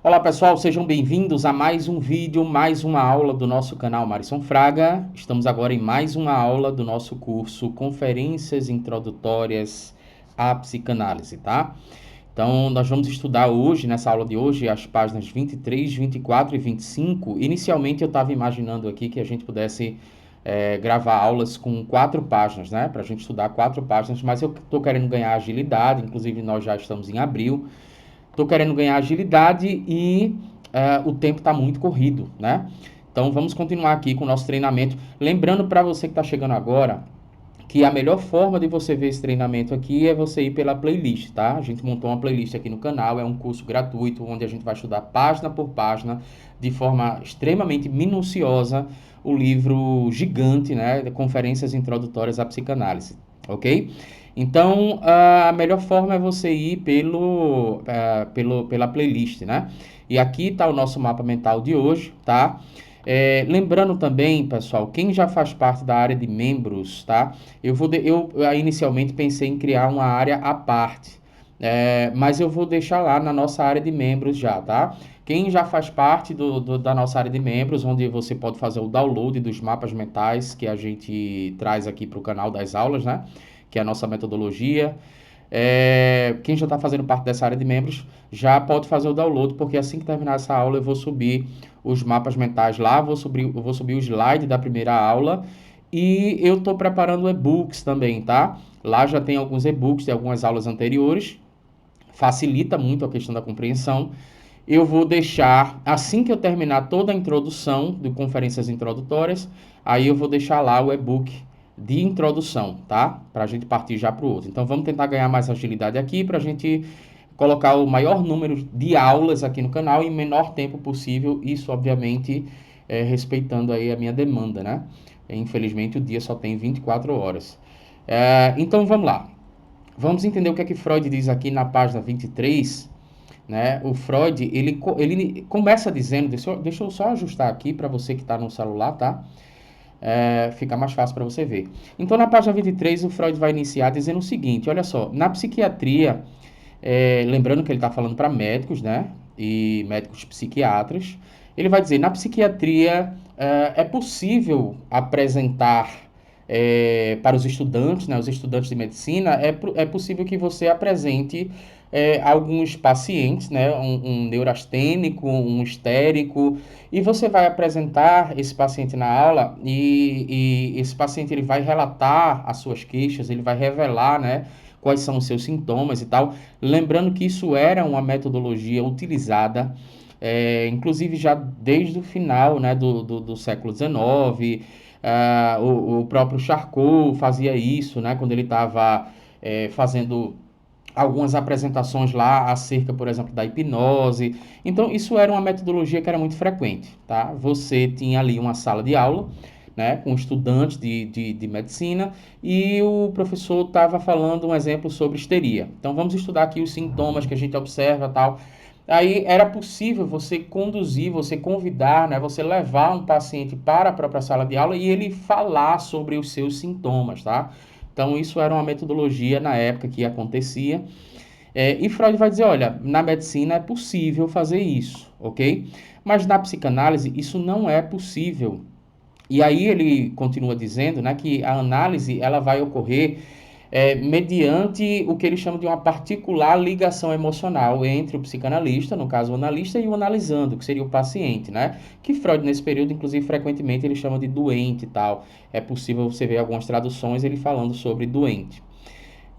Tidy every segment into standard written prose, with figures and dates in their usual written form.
Olá pessoal, sejam bem-vindos a mais um vídeo, mais uma aula do nosso canal Marisson Fraga. Estamos agora em mais uma aula do nosso curso Conferências Introdutórias à Psicanálise, tá? Então, nós vamos estudar hoje, nessa aula de hoje, as páginas 23, 24 e 25. Inicialmente eu estava imaginando aqui que a gente pudesse gravar aulas com 4 páginas, né? Para a gente estudar 4 páginas, mas eu estou querendo ganhar agilidade, inclusive nós já estamos em abril. Estou querendo ganhar agilidade e o tempo está muito corrido, né? Então vamos continuar aqui com o nosso treinamento. Lembrando para você que está chegando agora, que a melhor forma de você ver esse treinamento aqui é você ir pela playlist, tá? A gente montou uma playlist aqui no canal, é um curso gratuito, onde a gente vai estudar página por página, de forma extremamente minuciosa, o livro gigante, né? De Conferências Introdutórias à Psicanálise, ok? Então, a melhor forma é você ir pela playlist, né? E aqui está o nosso mapa mental de hoje, tá? Lembrando também, pessoal, quem já faz parte da área de membros, tá? Eu inicialmente pensei em criar uma área à parte, mas eu vou deixar lá na nossa área de membros já, tá? Quem já faz parte da nossa área de membros, onde você pode fazer o download dos mapas mentais que a gente traz aqui para o canal das aulas, né? Que é a nossa metodologia. Quem já está fazendo parte dessa área de membros já pode fazer o download, porque assim que terminar essa aula eu vou subir os mapas mentais lá, eu vou subir o slide da primeira aula e eu estou preparando e-books também, tá? Lá já tem alguns e-books de algumas aulas anteriores, facilita muito a questão da compreensão. Eu vou deixar, assim que eu terminar toda a introdução de conferências introdutórias, aí eu vou deixar lá o e-book de introdução, tá? Para a gente partir já para o outro. Então vamos tentar ganhar mais agilidade aqui para a gente colocar o maior número de aulas aqui no canal em menor tempo possível. Isso, obviamente, respeitando aí a minha demanda, né? Infelizmente o dia só tem 24 horas. Então vamos lá. Vamos entender o que é que Freud diz aqui na página 23, né? O Freud, ele começa dizendo, deixa eu só ajustar aqui para você que está no celular, tá? Fica mais fácil para você ver. Então, na página 23, o Freud vai iniciar dizendo o seguinte, olha só, na psiquiatria, lembrando que ele está falando para médicos, né? E médicos psiquiatras, ele vai dizer, na psiquiatria é possível apresentar para os estudantes, né, os estudantes de medicina, é possível que você apresente alguns pacientes, né, um neurastênico, um histérico, e você vai apresentar esse paciente na aula e esse paciente ele vai relatar as suas queixas, ele vai revelar, né, quais são os seus sintomas e tal. Lembrando que isso era uma metodologia utilizada, inclusive já desde o final, né, do século XIX. O próprio Charcot fazia isso, né, quando ele estava fazendo algumas apresentações lá acerca, por exemplo, da hipnose. Então, isso era uma metodologia que era muito frequente, tá? Você tinha ali uma sala de aula, né, com estudantes de medicina e o professor estava falando um exemplo sobre histeria. Então, vamos estudar aqui os sintomas que a gente observa e tal. Aí era possível você conduzir, você convidar, né, você levar um paciente para a própria sala de aula e ele falar sobre os seus sintomas, tá? Então, isso era uma metodologia na época que acontecia. E Freud vai dizer, olha, na medicina é possível fazer isso, ok? Mas na psicanálise isso não é possível. E aí ele continua dizendo, né, que a análise ela vai ocorrer mediante o que ele chama de uma particular ligação emocional entre o psicanalista, no caso o analista, e o analisando, que seria o paciente, né? Que Freud, nesse período, inclusive, frequentemente ele chama de doente e tal. É possível você ver algumas traduções ele falando sobre doente.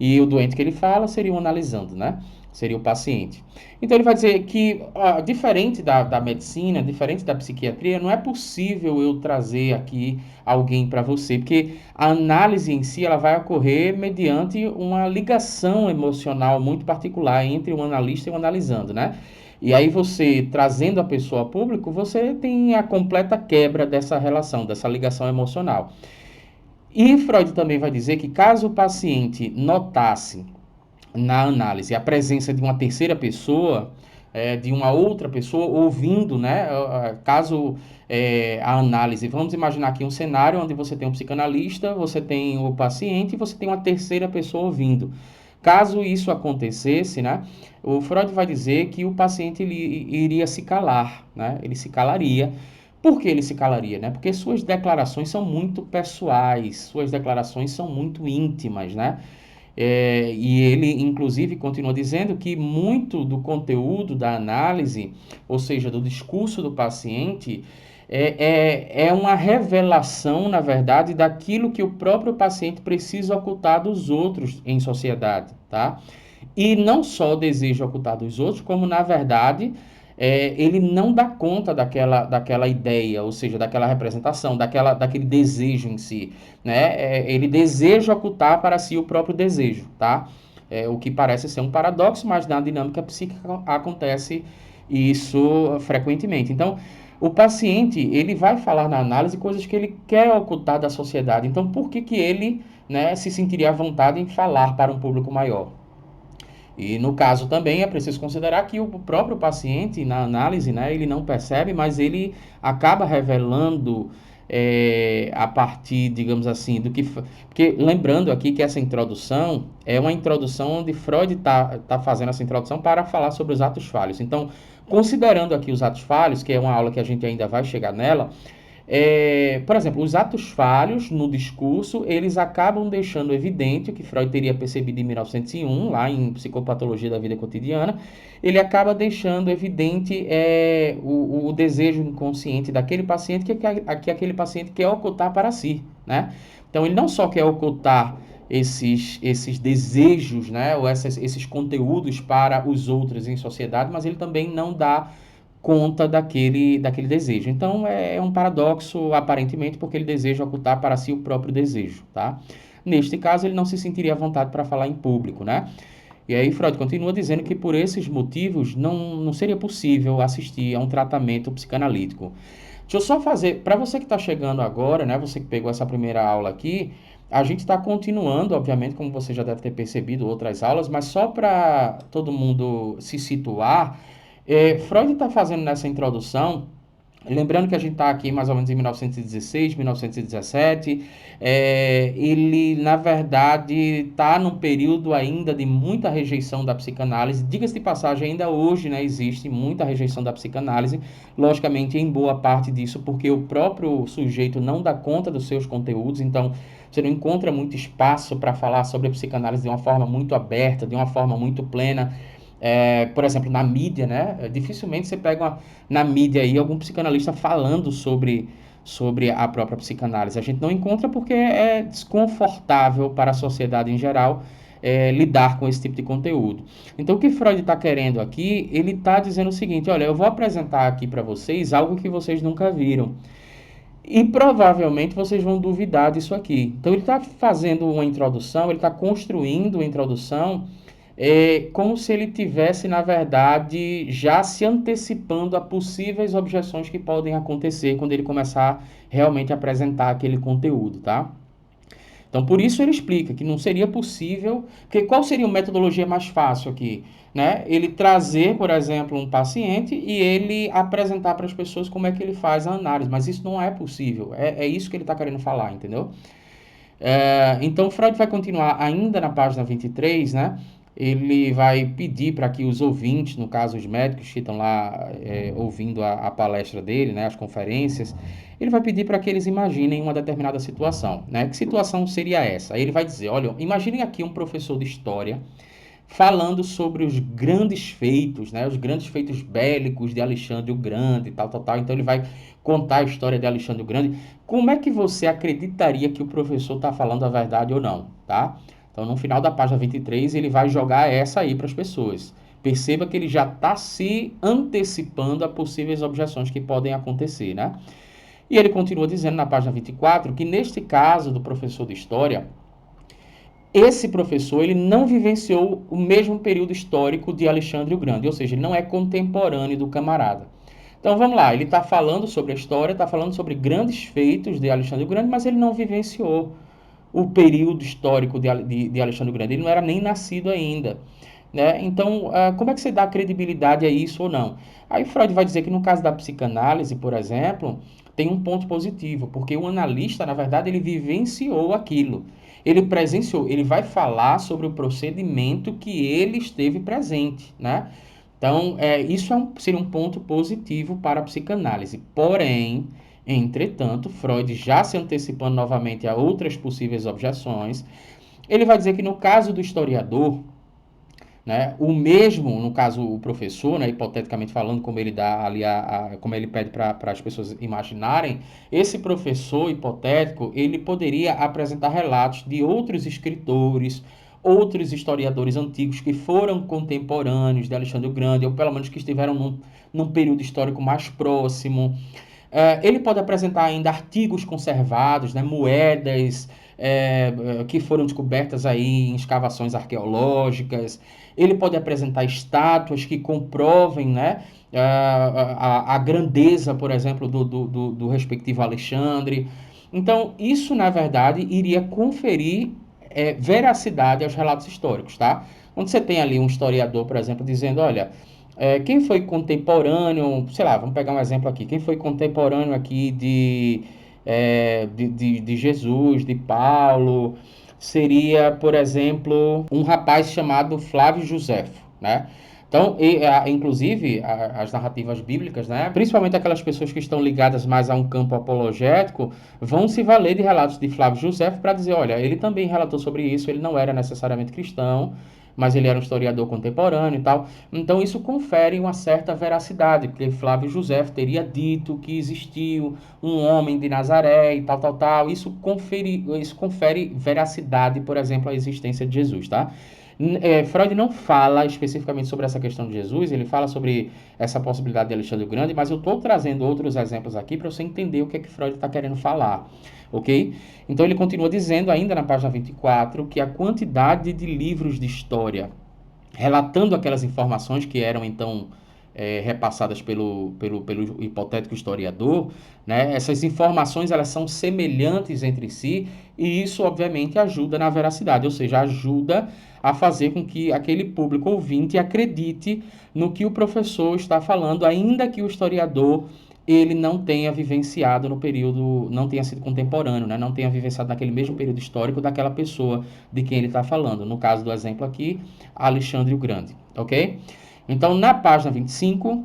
E o doente que ele fala seria o analisando, né? Seria o paciente. Então ele vai dizer que, diferente da medicina, diferente da psiquiatria, não é possível eu trazer aqui alguém para você, porque a análise em si ela vai ocorrer mediante uma ligação emocional muito particular entre o analista e o analisando, né? E aí você, trazendo a pessoa a público, você tem a completa quebra dessa relação, dessa ligação emocional. E Freud também vai dizer que caso o paciente notasse na análise a presença de uma terceira pessoa, de uma outra pessoa ouvindo, né? Caso a análise, vamos imaginar aqui um cenário onde você tem um psicanalista, você tem o paciente e você tem uma terceira pessoa ouvindo. Caso isso acontecesse, né, o Freud vai dizer que o paciente ele iria se calar, né, ele se calaria. Por que ele se calaria, né? Porque suas declarações são muito pessoais, suas declarações são muito íntimas, né? E ele, inclusive, continua dizendo que muito do conteúdo da análise, ou seja, do discurso do paciente, é uma revelação, na verdade, daquilo que o próprio paciente precisa ocultar dos outros em sociedade, tá? E não só deseja ocultar dos outros, como, na verdade, ele não dá conta daquela ideia, ou seja, daquela representação, daquele desejo em si, né? Ele deseja ocultar para si o próprio desejo, tá? O que parece ser um paradoxo, mas na dinâmica psíquica acontece isso frequentemente. Então, o paciente, ele vai falar na análise coisas que ele quer ocultar da sociedade. Então, por que que ele, né, se sentiria à vontade em falar para um público maior? E no caso também é preciso considerar que o próprio paciente, na análise, né, ele não percebe, mas ele acaba revelando a partir, digamos assim, do que. Porque lembrando aqui que essa introdução é uma introdução onde Freud tá fazendo essa introdução para falar sobre os atos falhos. Então, considerando aqui os atos falhos, que é uma aula que a gente ainda vai chegar nela, por exemplo, os atos falhos no discurso, eles acabam deixando evidente o que Freud teria percebido em 1901, lá em Psicopatologia da Vida Cotidiana, ele acaba deixando evidente o desejo inconsciente daquele paciente que aquele paciente quer ocultar para si, né? Então, ele não só quer ocultar esses desejos, né, ou esses conteúdos para os outros em sociedade, mas ele também não dá conta daquele desejo. Então é um paradoxo, aparentemente, porque ele deseja ocultar para si o próprio desejo, tá? Neste caso, ele não se sentiria à vontade para falar em público, né? E aí Freud continua dizendo que por esses motivos não seria possível assistir a um tratamento psicanalítico. Deixa eu só fazer, para você que está chegando agora, né, você que pegou essa primeira aula aqui, a gente está continuando, obviamente, como você já deve ter percebido, outras aulas, mas só para todo mundo se situar, Freud está fazendo nessa introdução, lembrando que a gente está aqui mais ou menos em 1916, 1917, ele, na verdade, está num período ainda de muita rejeição da psicanálise. Diga-se de passagem, ainda hoje, né, existe muita rejeição da psicanálise, logicamente, em boa parte disso, porque o próprio sujeito não dá conta dos seus conteúdos, então você não encontra muito espaço para falar sobre a psicanálise de uma forma muito aberta, de uma forma muito plena. Por exemplo, na mídia, né? Dificilmente você pega na mídia aí algum psicanalista falando sobre a própria psicanálise. A gente não encontra porque é desconfortável para a sociedade em geral lidar com esse tipo de conteúdo. Então, o que Freud está querendo aqui, ele está dizendo o seguinte: olha, eu vou apresentar aqui para vocês algo que vocês nunca viram. E provavelmente vocês vão duvidar disso aqui. Então, ele está fazendo uma introdução, ele está construindo uma introdução como se ele tivesse, na verdade, já se antecipando a possíveis objeções que podem acontecer quando ele começar realmente a apresentar aquele conteúdo, tá? Então, por isso ele explica que não seria possível, porque qual seria a metodologia mais fácil aqui? Né? Ele trazer, por exemplo, um paciente e ele apresentar para as pessoas como é que ele faz a análise, mas isso não é possível, é isso que ele está querendo falar, entendeu? Então, Freud vai continuar ainda na página 23, né? Ele vai pedir para que os ouvintes, no caso os médicos que estão lá ouvindo a palestra dele, né, as conferências, ele vai pedir para que eles imaginem uma determinada situação, né? Que situação seria essa? Aí ele vai dizer, olha, imaginem aqui um professor de história falando sobre os grandes feitos, né, os grandes feitos bélicos de Alexandre o Grande, tal, tal, tal. Então ele vai contar a história de Alexandre o Grande. Como é que você acreditaria que o professor está falando a verdade ou não, tá? Então no final da página 23 ele vai jogar essa aí para as pessoas. Perceba que ele já está se antecipando a possíveis objeções que podem acontecer, né? E ele continua dizendo na página 24 que neste caso do professor de história, esse professor ele não vivenciou o mesmo período histórico de Alexandre o Grande, ou seja, ele não é contemporâneo do camarada. Então vamos lá, ele está falando sobre a história, está falando sobre grandes feitos de Alexandre o Grande, mas ele não vivenciou o período histórico de Alexandre o Grande, ele não era nem nascido ainda. Né? Então, como é que você dá credibilidade a isso ou não? Aí Freud vai dizer que no caso da psicanálise, por exemplo, tem um ponto positivo, porque o analista, na verdade, ele vivenciou aquilo. ele presenciou, ele vai falar sobre o procedimento que ele esteve presente, né? Então, isso seria um ponto positivo para a psicanálise. Porém, entretanto, Freud, já se antecipando novamente a outras possíveis objeções, ele vai dizer que no caso do historiador, né, o mesmo, no caso o professor, né, hipoteticamente falando, como ele dá ali como ele pede para as pessoas imaginarem, esse professor hipotético, ele poderia apresentar relatos de outros escritores, outros historiadores antigos que foram contemporâneos de Alexandre o Grande, ou pelo menos que estiveram num período histórico mais próximo. Ele pode apresentar ainda artigos conservados, né, moedas que foram descobertas aí em escavações arqueológicas. Ele pode apresentar estátuas que comprovem, né, a grandeza, por exemplo, do respectivo Alexandre. Então, isso, na verdade, iria conferir veracidade aos relatos históricos, tá? Quando você tem ali um historiador, por exemplo, dizendo, olha, quem foi contemporâneo, sei lá, vamos pegar um exemplo aqui, quem foi contemporâneo aqui de Jesus, de Paulo, seria, por exemplo, um rapaz chamado Flávio Josefo, né? Então, inclusive, as narrativas bíblicas, né, principalmente aquelas pessoas que estão ligadas mais a um campo apologético, vão se valer de relatos de Flávio Josefo para dizer, olha, ele também relatou sobre isso, ele não era necessariamente cristão, mas ele era um historiador contemporâneo e tal. Então isso confere uma certa veracidade, porque Flávio Josefo teria dito que existiu um homem de Nazaré e tal, tal, tal. Isso confere veracidade, por exemplo, à existência de Jesus, tá? Freud não fala especificamente sobre essa questão de Jesus, ele fala sobre essa possibilidade de Alexandre o Grande, mas eu estou trazendo outros exemplos aqui para você entender o que é que Freud está querendo falar, ok? Então ele continua dizendo, ainda na página 24, que a quantidade de livros de história relatando aquelas informações que eram então repassadas pelo hipotético historiador, né? Essas informações elas são semelhantes entre si e isso obviamente ajuda na veracidade, ou seja, ajuda a fazer com que aquele público ouvinte acredite no que o professor está falando, ainda que o historiador ele não tenha vivenciado no período, não tenha sido contemporâneo, né? Não tenha vivenciado naquele mesmo período histórico daquela pessoa de quem ele está falando. No caso do exemplo aqui, Alexandre o Grande, ok? Então, na página 25,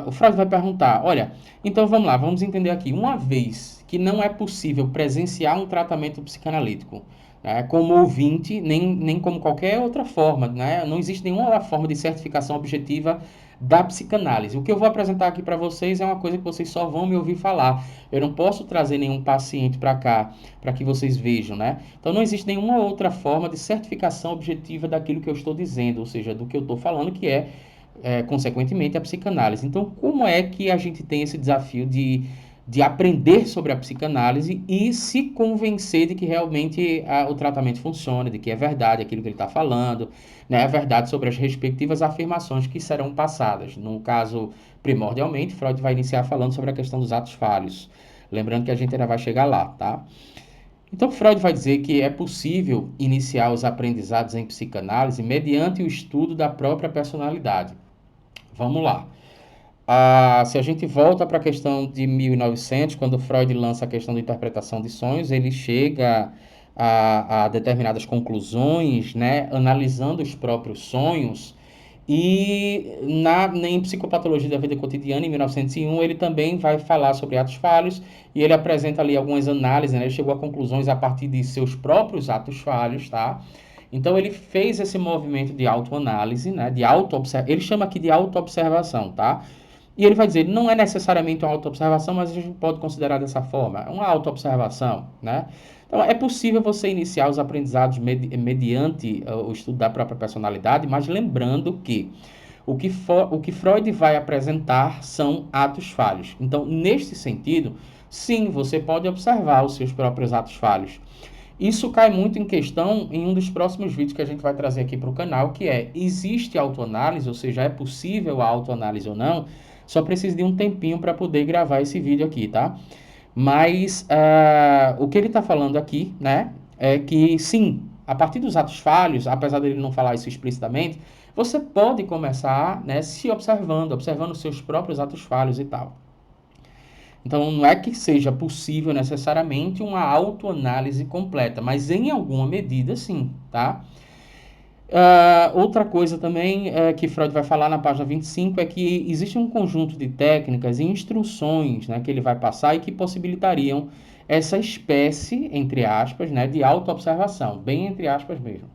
o Freud vai perguntar, olha, então vamos lá, vamos entender aqui. Uma vez que não é possível presenciar um tratamento psicanalítico, né, como ouvinte, nem como qualquer outra forma, né? Não existe nenhuma outra forma de certificação objetiva da psicanálise. O que eu vou apresentar aqui para vocês é uma coisa que vocês só vão me ouvir falar. Eu não posso trazer nenhum paciente para cá, para que vocês vejam, né? Então não existe nenhuma outra forma de certificação objetiva daquilo que eu estou dizendo, ou seja, do que eu estou falando, que consequentemente, a psicanálise. Então, como é que a gente tem esse desafio de aprender sobre a psicanálise e se convencer de que realmente o tratamento funciona, de que é verdade aquilo que ele está falando, né? É verdade sobre as respectivas afirmações que serão passadas. No caso, primordialmente, Freud vai iniciar falando sobre a questão dos atos falhos. Lembrando que a gente ainda vai chegar lá, tá? Então, Freud vai dizer que é possível iniciar os aprendizados em psicanálise mediante o estudo da própria personalidade. Vamos lá. Se a gente volta para a questão de 1900, quando Freud lança a questão da interpretação de sonhos, ele chega a determinadas conclusões, né, analisando os próprios sonhos. E em Psicopatologia da Vida Cotidiana, em 1901, ele também vai falar sobre atos falhos e ele apresenta ali algumas análises, né? Ele chegou a conclusões a partir de seus próprios atos falhos, tá? Então ele fez esse movimento de autoanálise, né? Ele chama aqui de autoobservação, tá? E ele vai dizer, não é necessariamente uma autoobservação, mas a gente pode considerar dessa forma, uma autoobservação, né? Então, é possível você iniciar os aprendizados mediante o estudo da própria personalidade, mas lembrando que o que Freud vai apresentar são atos falhos. Então, neste sentido, sim, você pode observar os seus próprios atos falhos. Isso cai muito em questão em um dos próximos vídeos que a gente vai trazer aqui para o canal, que existe autoanálise, ou seja, é possível a autoanálise ou não, só precisa de um tempinho para poder gravar esse vídeo aqui, tá? Mas o que ele está falando aqui, né, é que sim, a partir dos atos falhos, apesar dele não falar isso explicitamente, você pode começar, né, se observando os seus próprios atos falhos e tal. Então, não é que seja possível necessariamente uma autoanálise completa, mas em alguma medida, sim, tá? Outra coisa também que Freud vai falar na página 25 é que existe um conjunto de técnicas e instruções, né, que ele vai passar e que possibilitariam essa espécie, entre aspas, né, de autoobservação, bem entre aspas mesmo.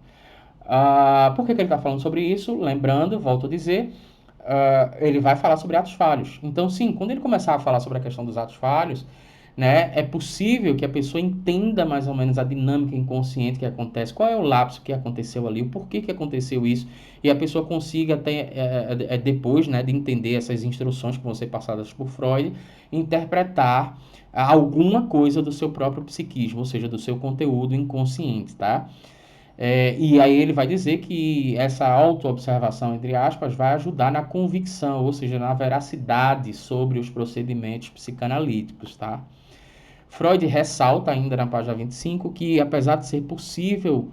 Por que ele está falando sobre isso? Lembrando, volto a dizer, ele vai falar sobre atos falhos. Então, sim, quando ele começar a falar sobre a questão dos atos falhos, né, é possível que a pessoa entenda mais ou menos a dinâmica inconsciente que acontece, qual é o lapso que aconteceu ali, o porquê que aconteceu isso, e a pessoa consiga até, depois, né, de entender essas instruções que vão ser passadas por Freud, interpretar alguma coisa do seu próprio psiquismo, ou seja, do seu conteúdo inconsciente, tá? E aí ele vai dizer que essa autoobservação, entre aspas, vai ajudar na convicção, ou seja, na veracidade sobre os procedimentos psicanalíticos, tá? Freud ressalta ainda na página 25 que, apesar de ser possível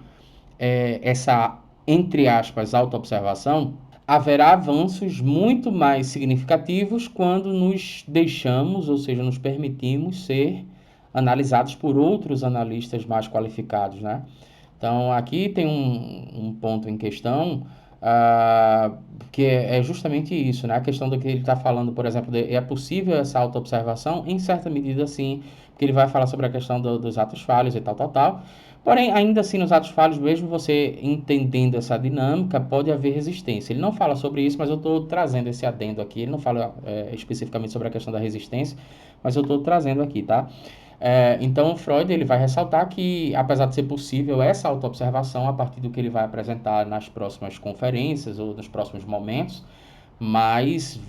essa, entre aspas, autoobservação, haverá avanços muito mais significativos quando nos deixamos, ou seja, nos permitimos ser analisados por outros analistas mais qualificados, né? Então, aqui tem um ponto em questão, que é justamente isso, né? A questão do que ele está falando, por exemplo, é possível essa autoobservação? Em certa medida, sim, porque ele vai falar sobre a questão dos atos falhos e tal, tal, tal. Porém, ainda assim, nos atos falhos, mesmo você entendendo essa dinâmica, pode haver resistência. Ele não fala sobre isso, mas eu estou trazendo esse adendo aqui. Ele não fala especificamente sobre a questão da resistência, mas eu estou trazendo aqui, tá? Então, Freud ele vai ressaltar que, apesar de ser possível essa autoobservação a partir do que ele vai apresentar nas próximas conferências ou nos próximos momentos, mas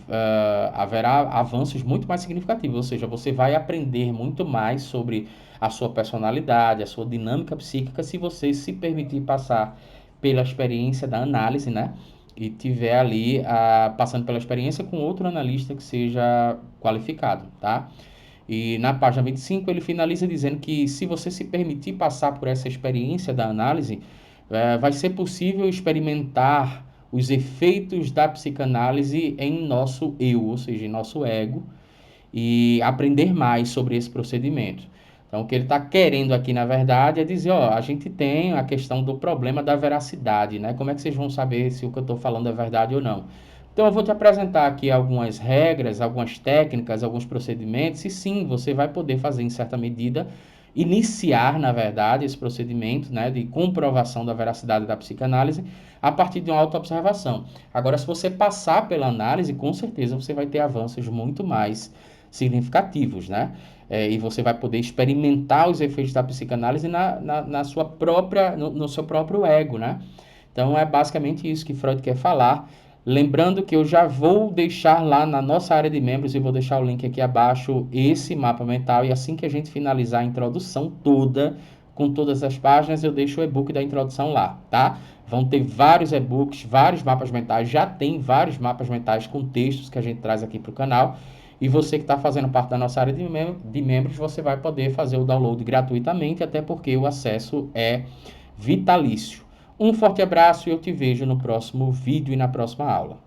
haverá avanços muito mais significativos, ou seja, você vai aprender muito mais sobre a sua personalidade, a sua dinâmica psíquica, se você se permitir passar pela experiência da análise, né? E tiver ali passando pela experiência com outro analista que seja qualificado, tá? E na página 25 ele finaliza dizendo que se você se permitir passar por essa experiência da análise, vai ser possível experimentar os efeitos da psicanálise em nosso eu, ou seja, em nosso ego, e aprender mais sobre esse procedimento. Então, o que ele está querendo aqui, na verdade, é dizer, ó, a gente tem a questão do problema da veracidade, né? Como é que vocês vão saber se o que eu estou falando é verdade ou não? Então, eu vou te apresentar aqui algumas regras, algumas técnicas, alguns procedimentos, e sim, você vai poder fazer, em certa medida, iniciar, na verdade, esse procedimento, né, de comprovação da veracidade da psicanálise a partir de uma autoobservação. Agora, se você passar pela análise, com certeza você vai ter avanços muito mais significativos, né? E você vai poder experimentar os efeitos da psicanálise na sua própria, no seu próprio ego, né? Então, é basicamente isso que Freud quer falar. Lembrando que eu já vou deixar lá na nossa área de membros, e vou deixar o link aqui abaixo, esse mapa mental, e assim que a gente finalizar a introdução toda, com todas as páginas, eu deixo o e-book da introdução lá, tá? Vão ter vários e-books, vários mapas mentais, já tem vários mapas mentais com textos que a gente traz aqui para o canal, e você que está fazendo parte da nossa área de membros, você vai poder fazer o download gratuitamente, até porque o acesso é vitalício. Um forte abraço e eu te vejo no próximo vídeo e na próxima aula.